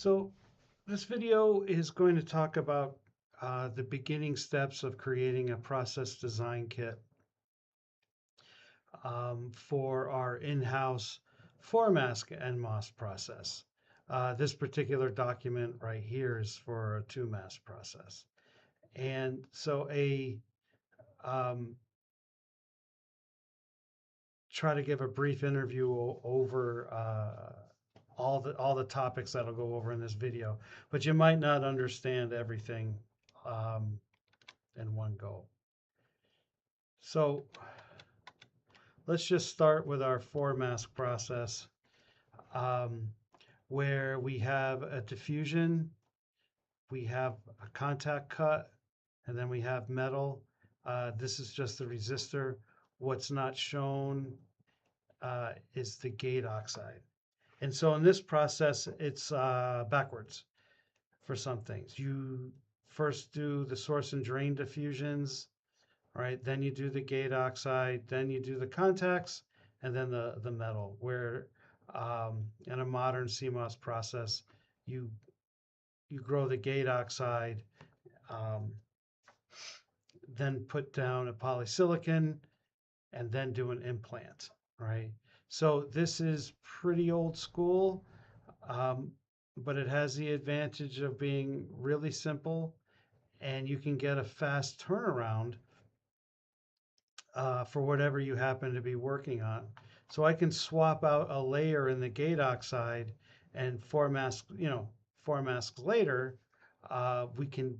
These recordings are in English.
So this video is going to talk about the beginning steps of creating a process design kit for our in-house 4-mask NMOS process. This particular document right here is for a 2-mask process. And so try to give a brief interview over all the topics that'll go over in this video, but you might not understand everything in one go. So let's just start with our 4-mask process, where we have a diffusion, we have a contact cut, and then we have metal. This is just the resistor. What's not shown is the gate oxide. And so in this process, it's backwards for some things. You first do the source and drain diffusions, right? Then you do the gate oxide, then you do the contacts, and then the metal, where in a modern CMOS process, you grow the gate oxide, then put down a polysilicon, and then do an implant, right? So this is pretty old school, but it has the advantage of being really simple, and you can get a fast turnaround for whatever you happen to be working on. So I can swap out a layer in the gate oxide, and 4 masks later, we can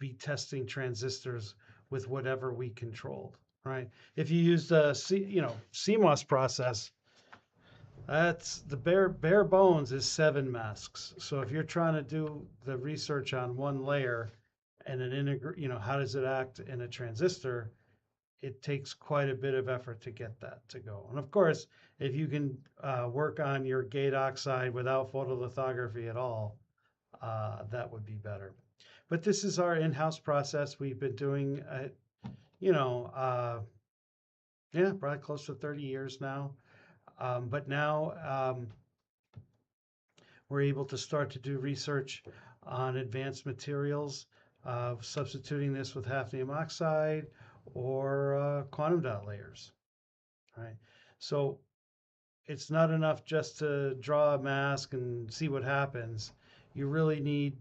be testing transistors with whatever we controlled. Right? If you use the CMOS process, that's the bare bones is 7 masks. So if you're trying to do the research on one layer and how does it act in a transistor, it takes quite a bit of effort to get that to go. And of course, if you can work on your gate oxide without photolithography at all, that would be better. But this is our in-house process. We've been doing it, probably close to 30 years now. But now we're able to start to do research on advanced materials, substituting this with hafnium oxide or quantum dot layers. Right? So it's not enough just to draw a mask and see what happens. You really need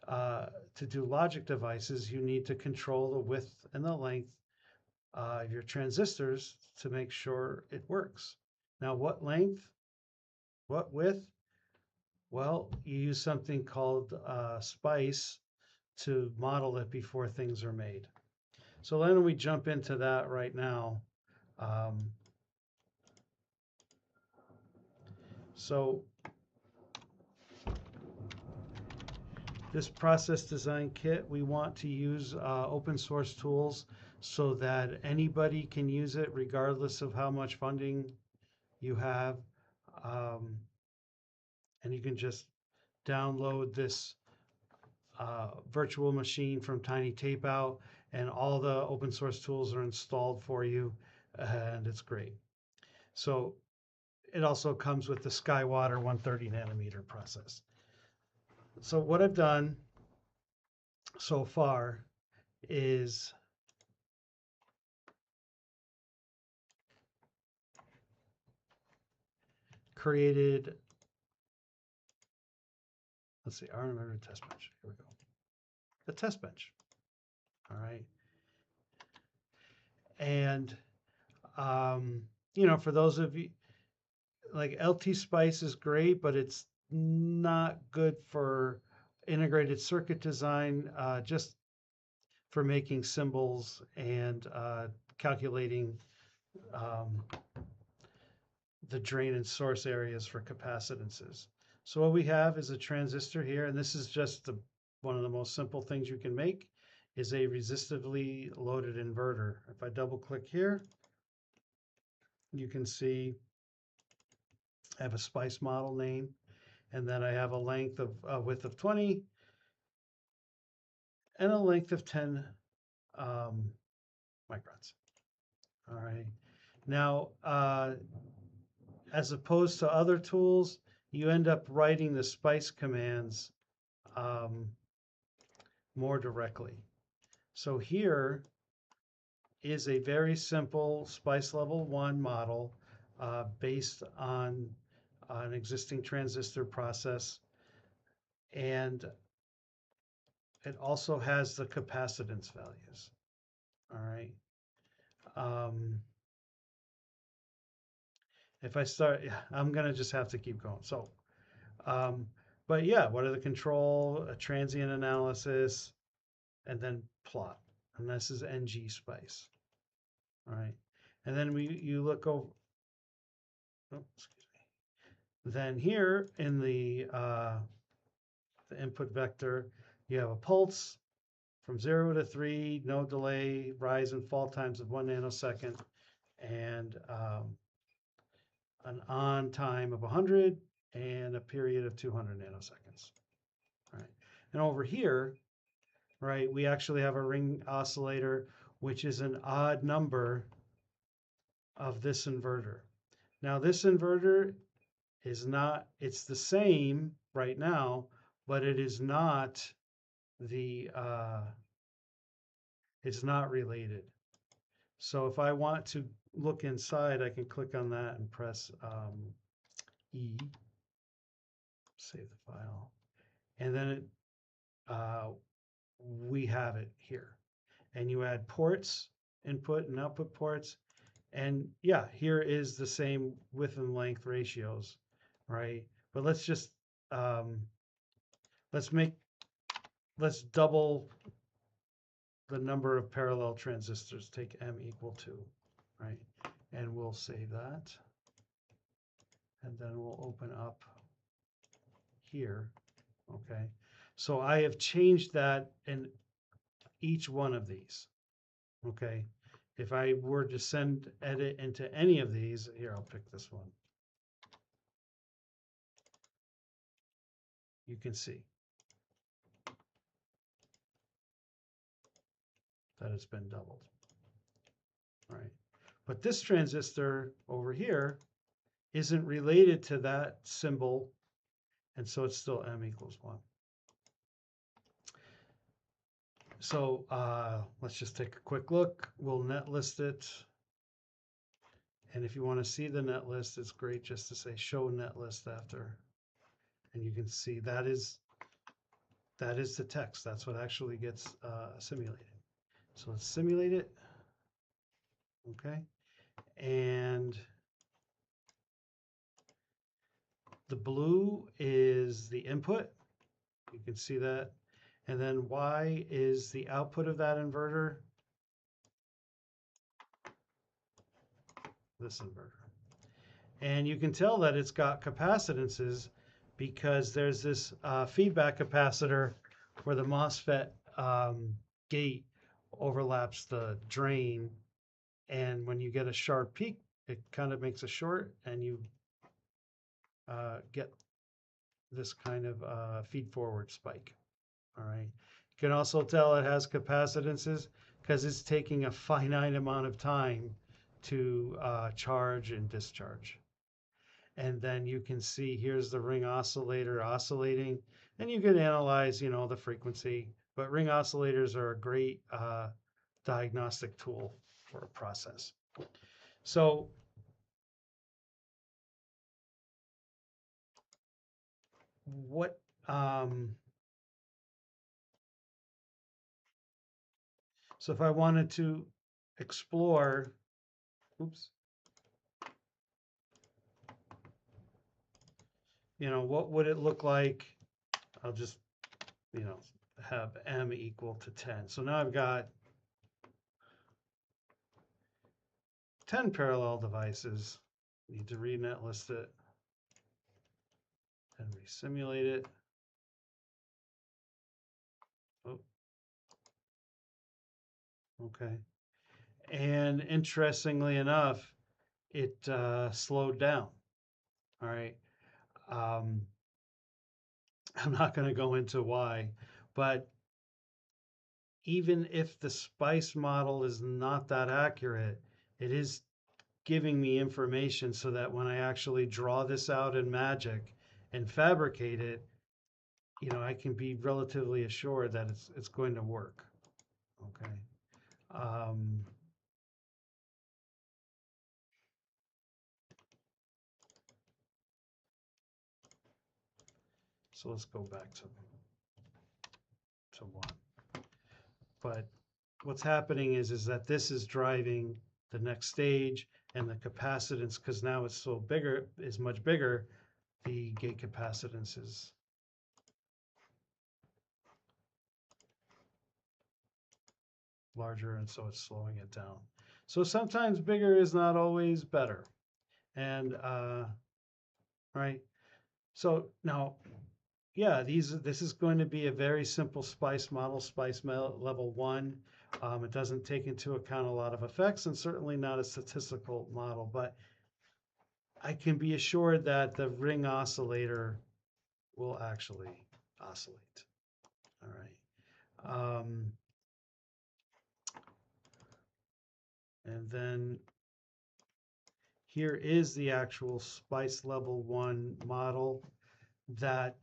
to do logic devices. You need to control the width and the length of your transistors to make sure it works. Now, what length? What width? Well, you use something called SPICE to model it before things are made. So then we jump into that right now. So this process design kit, we want to use open source tools so that anybody can use it regardless of how much funding you have. And you can just download this virtual machine from Tiny Tapeout, and all the open source tools are installed for you, and it's great. So it also comes with the Skywater 130 nanometer process. So what I've done so far is created, let's see, I remember a test bench. Here we go. A test bench. All right. And, for those of you, like LT Spice is great, but it's not good for integrated circuit design, just for making symbols and calculating the drain and source areas for capacitances. So what we have is a transistor here, and this is just one of the most simple things you can make, is a resistively loaded inverter. If I double click here, you can see I have a SPICE model name, and then I have a length of width of 20 and a length of 10 microns. All right. Now, as opposed to other tools, you end up writing the SPICE commands more directly. So here is a very simple SPICE level 1 model based on an existing transistor process, and it also has the capacitance values. All right. If I start, I'm gonna just have to keep going. So, but yeah, what are the control, a transient analysis, and then plot. And this is NG SPICE. All right. And then you look over, oh, excuse me. Then here in the input vector, you have a pulse from 0 to 3, no delay, rise and fall times of 1 nanosecond, and an on time of 100 and a period of 200 nanoseconds. All right. And over here, right, we actually have a ring oscillator, which is an odd number of this inverter. Now this inverter is not, it's the same right now, but it is not the, it's not related. So if I want to look inside, I can click on that and press E, save the file, and then it, we have it here. And you add ports, input and output ports, and yeah, here is the same width and length ratios, right? But let's just let's double the number of parallel transistors. Take M equal 2, right? And we'll save that. And then we'll open up here, okay? So I have changed that in each one of these, okay? If I were to send edit into any of these, here, I'll pick this one. You can see that it's been doubled, right? But this transistor over here isn't related to that symbol, and so it's still M equals 1. So let's just take a quick look. We'll net list it. And if you want to see the net list, it's great just to say show net list after. And you can see that is the text. That's what actually gets simulated. So let's simulate it. Okay. And the blue is the input. You can see that. And then Y is the output of that inverter. This inverter. And you can tell that it's got capacitances because there's this feedback capacitor where the MOSFET gate overlaps the drain. And when you get a sharp peak, it kind of makes a short, and you get this kind of feed forward spike. All right. You can also tell it has capacitances because it's taking a finite amount of time to charge and discharge. And then you can see here's the ring oscillator oscillating, and you can analyze, you know, the frequency. But ring oscillators are a great diagnostic tool for a process. So what so if I wanted to explore, oops, you know, what would it look like? I'll just, you know, have M equal to 10. So now I've got 10 parallel devices. Need to renet list it and resimulate it. Oh. Okay. And interestingly enough, it slowed down. All right. I'm not going to go into why, but even if the SPICE model is not that accurate, it is giving me information so that when I actually draw this out in Magic and fabricate it, you know, I can be relatively assured that it's going to work. Okay. So let's go back to one. But what's happening is that this is driving the next stage, and the capacitance, because now it's so bigger, is much bigger, the gate capacitance is larger, and so it's slowing it down. So sometimes bigger is not always better. And right. So now, yeah, this is going to be a very simple SPICE model, SPICE level 1. It doesn't take into account a lot of effects, and certainly not a statistical model, but I can be assured that the ring oscillator will actually oscillate. All right. And then here is the actual SPICE level 1 model that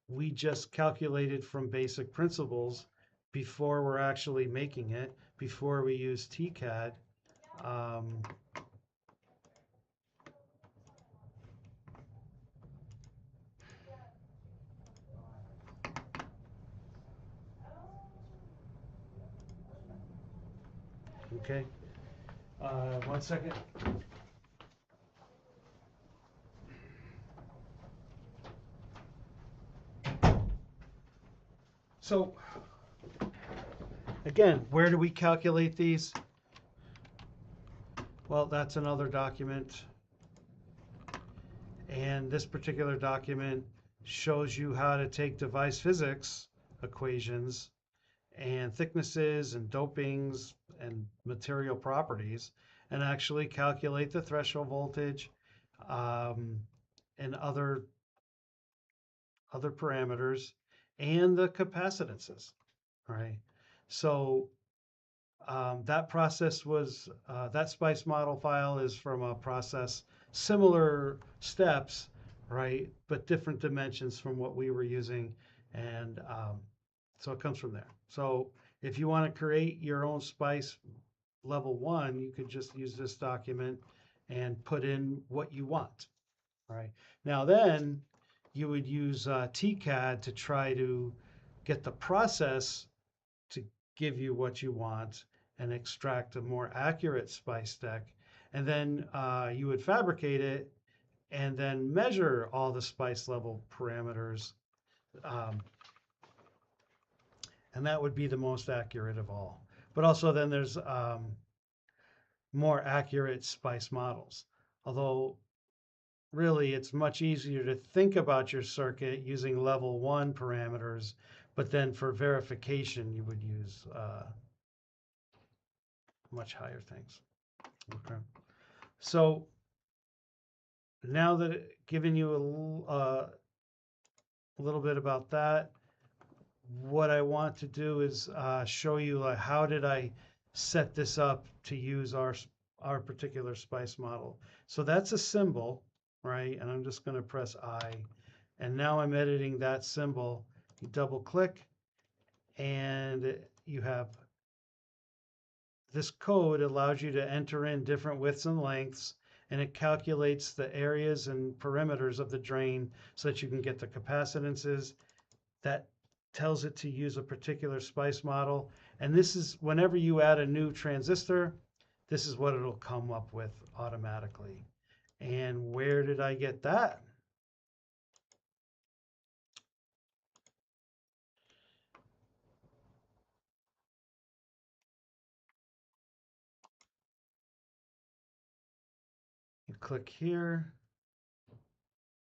we just calculated from basic principles before we're actually making it, before we use TCAD. Okay, 1 second. So again, where do we calculate these? Well, that's another document. And this particular document shows you how to take device physics equations and thicknesses and dopings and material properties and actually calculate the threshold voltage and other parameters and the capacitances, right? So that process was, that SPICE model file is from a process, similar steps, right? But different dimensions from what we were using. And so it comes from there. So if you want to create your own SPICE level 1, you could just use this document and put in what you want, right? Now then, you would use TCAD to try to get the process to give you what you want and extract a more accurate SPICE deck. And then you would fabricate it and then measure all the SPICE level parameters. And that would be the most accurate of all. But also then there's more accurate SPICE models. Although really it's much easier to think about your circuit using level 1 parameters, but then for verification you would use much higher things. Okay. So now that given you a little bit about that, what I want to do is show you how did I set this up to use our particular SPICE model. So that's a symbol, right? And I'm just going to press I. And now I'm editing that symbol. You double click and you have this code allows you to enter in different widths and lengths, and it calculates the areas and perimeters of the drain so that you can get the capacitances. That tells it to use a particular SPICE model. And this is whenever you add a new transistor, this is what it'll come up with automatically. And where did I get that? You click here,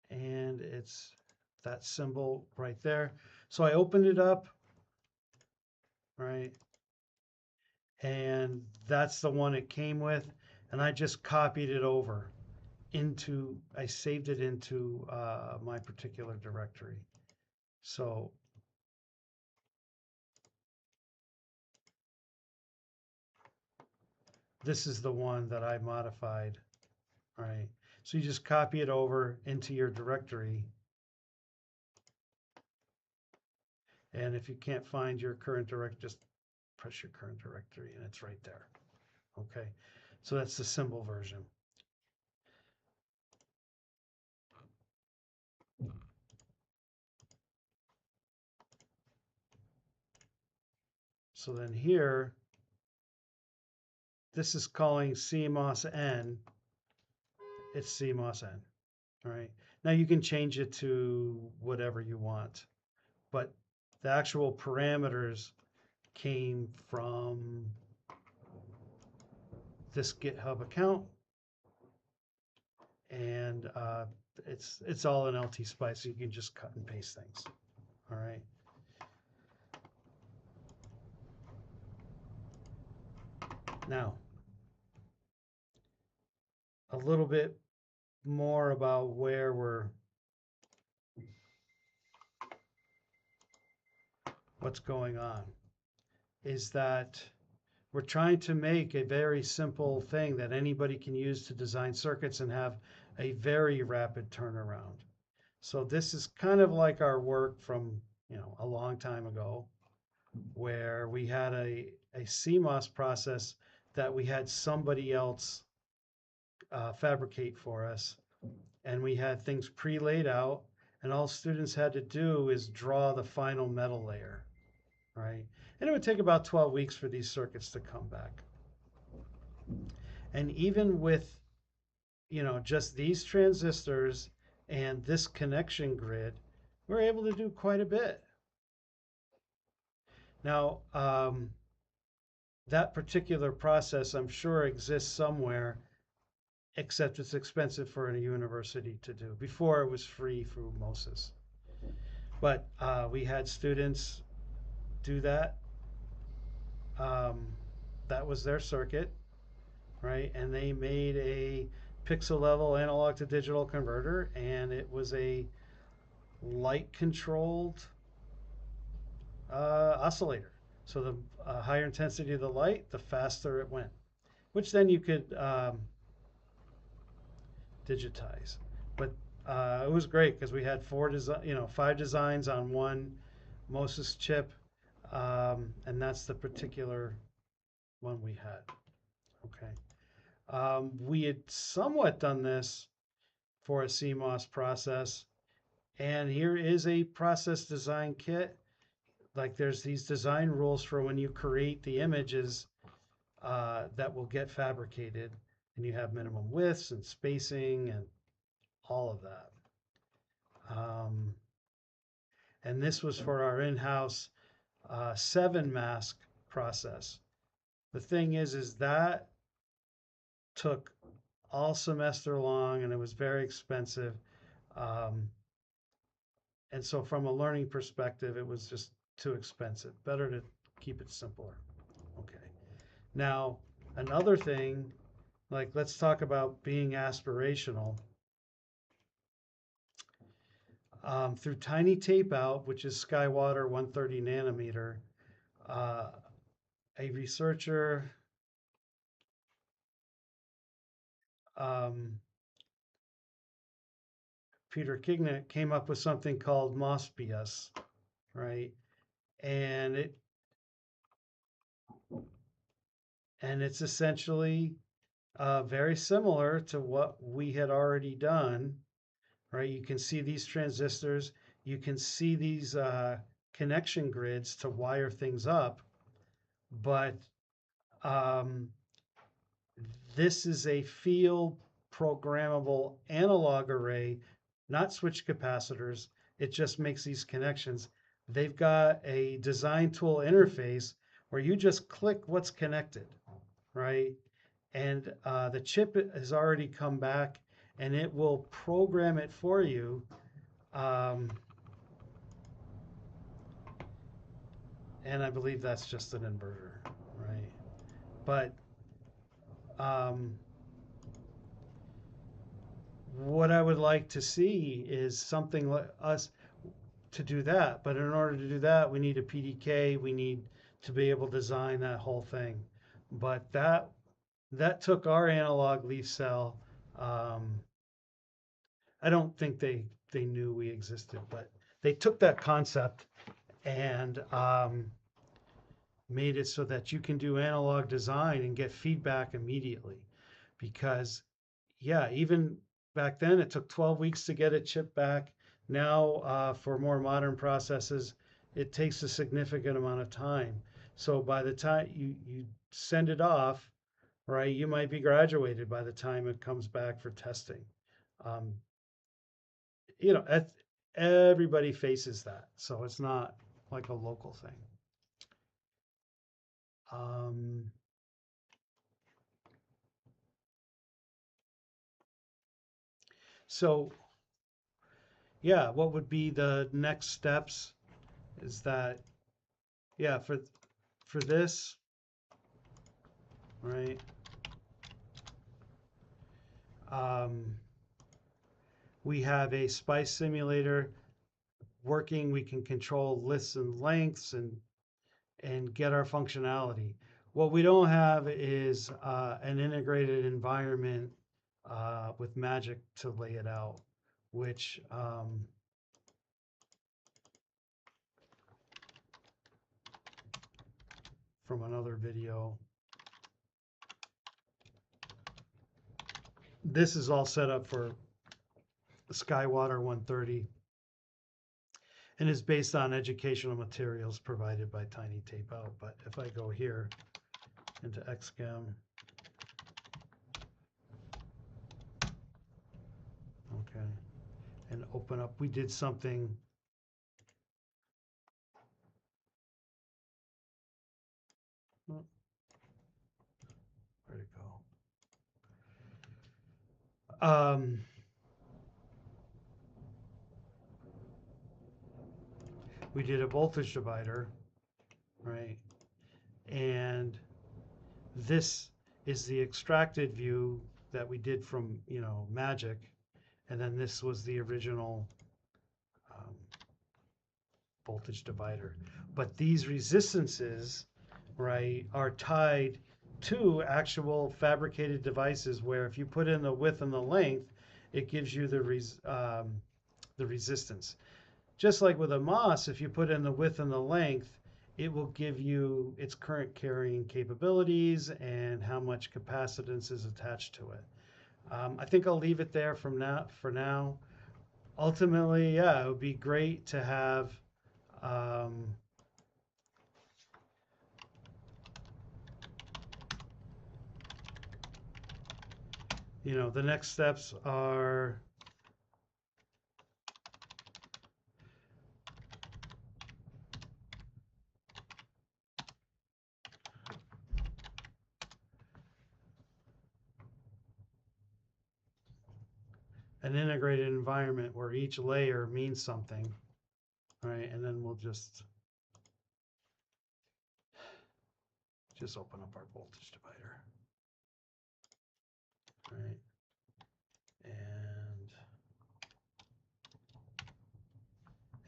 and it's that symbol right there. So I opened it up, right? And that's the one it came with. And I just copied it over into, I saved it into my particular directory. So this is the one that I modified, right? So you just copy it over into your directory. And if you can't find your current directory, just press your current directory and it's right there. Okay, so that's the symbol version. So then here, this is calling CMOS N. It's CMOS N. All right. Now you can change it to whatever you want, but the actual parameters came from this GitHub account, and it's all in LT Spice, so you can just cut and paste things. All right. Now, a little bit more about what's going on is that we're trying to make a very simple thing that anybody can use to design circuits and have a very rapid turnaround. So this is kind of like our work from, a long time ago, where we had a CMOS process that we had somebody else fabricate for us. And we had things pre-laid out, and all students had to do is draw the final metal layer, right? And it would take about 12 weeks for these circuits to come back. And even with, just these transistors and this connection grid, we're able to do quite a bit. Now, that particular process, I'm sure, exists somewhere, except it's expensive for a university to do. Before, it was free through MOSBius. But we had students do that. That was their circuit, right? And they made a pixel level analog to digital converter, and it was a light controlled oscillator. So the higher intensity of the light, the faster it went, which then you could digitize. But it was great because we had 5 designs on one MOSBius chip, and that's the particular one we had. Okay. We had somewhat done this for a CMOS process, and here is a process design kit. Like there's these design rules for when you create the images that will get fabricated, and you have minimum widths and spacing and all of that. And this was for our in-house 7-mask process. The thing is that took all semester long, and it was very expensive. And so from a learning perspective, it was just too expensive. Better to keep it simpler. Okay. Now, another thing, like let's talk about being aspirational. Through tiny tape out, which is Skywater 130 nanometer, a researcher Peter Kignet came up with something called MOSBius, right? And it's essentially very similar to what we had already done, right? You can see these transistors, you can see these connection grids to wire things up, but this is a field programmable analog array, not switch capacitors. It just makes these connections. They've got a design tool interface where you just click what's connected, right? And the chip has already come back, and it will program it for you. And I believe that's just an inverter, right? But what I would like to see is something like us to do that. But in order to do that, we need a PDK. We need to be able to design that whole thing. But that took our analog leaf cell I don't think they knew we existed, but they took that concept and made it so that you can do analog design and get feedback immediately. Because, yeah, even back then it took 12 weeks to get a chip back. Now, for more modern processes, it takes a significant amount of time. So by the time you send it off, right, you might be graduated by the time it comes back for testing. Um, you know, everybody faces that. So it's not like a local thing. Um, so yeah, what would be the next steps is that, yeah, for this, right? Um, we have a spice simulator working. We can control lists and lengths and get our functionality. What we don't have is an integrated environment with magic to lay it out, which from another video. This is all set up for Skywater 130 and is based on educational materials provided by Tiny Tape Out. But if I go here into Xschem, okay, and open up, we did something. Oh, where'd it go? We did a voltage divider, right? And this is the extracted view that we did from, you know, Magic. And then this was the original voltage divider. But these resistances, right, are tied to actual fabricated devices where if you put in the width and the length, it gives you the resistance. Just like with a MOS, if you put in the width and the length, it will give you its current carrying capabilities and how much capacitance is attached to it. I think I'll leave it there for now. Ultimately, yeah, it would be great to have you know, the next steps are an integrated environment where each layer means something, right? And then we'll just open up our voltage divider, right?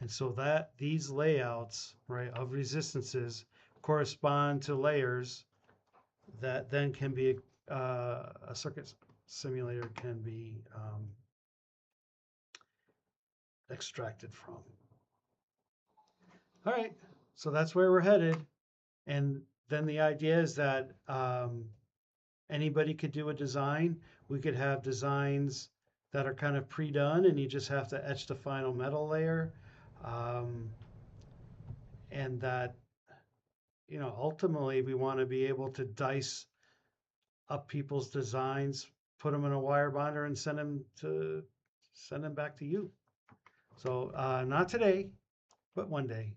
And so that these layouts, right, of resistances correspond to layers that then can be a circuit simulator can be extracted from. All right, so that's where we're headed. And then the idea is that anybody could do a design. We could have designs that are kind of pre-done and you just have to etch the final metal layer. And that, you know, ultimately we want to be able to dice up people's designs, put them in a wire bonder and send them back to you. So not today, but one day.